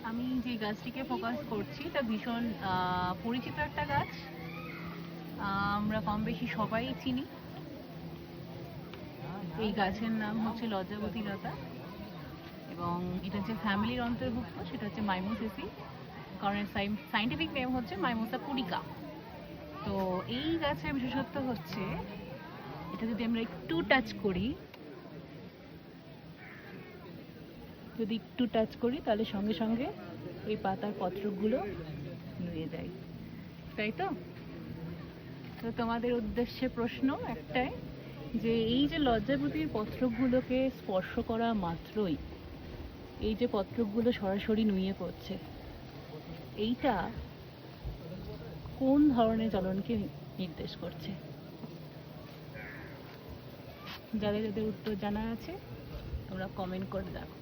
আমি যে গাছটিকে ফোকাস করছি তা ভীষণ পরিচিত একটা গাছ, আমরা কম বেশি সবাই চিনি। এই গাছের নাম হচ্ছে লজ্জাবতী লতা এবং এটা যে ফ্যামিলির অন্তর্ভুক্ত সেটা হচ্ছে মাইমোসেসি, কারণ এর সাইন্টিফিক নেম হচ্ছে মাইমোসা পুডিকা। তো এই গাছের বিশেষত্ব হচ্ছে এটা যদি আমরা একটু টাচ করি, তাহলে সঙ্গে সঙ্গে এই পাতার পত্রগুলো নুয়ে যায়, তাই তো? তো তোমাদের উদ্দেশ্যে প্রশ্ন একটাই, যে এই যে লজ্জাবতীর পত্রগুলোকে স্পর্শ করা মাত্রই এই যে পত্রগুলো সরাসরি নুয়ে পড়ছে, এইটা কোন ধরনের চলনকে নির্দেশ করছে? যাদের যাদের উত্তর জানা আছে তোমরা কমেন্ট করে দেখো।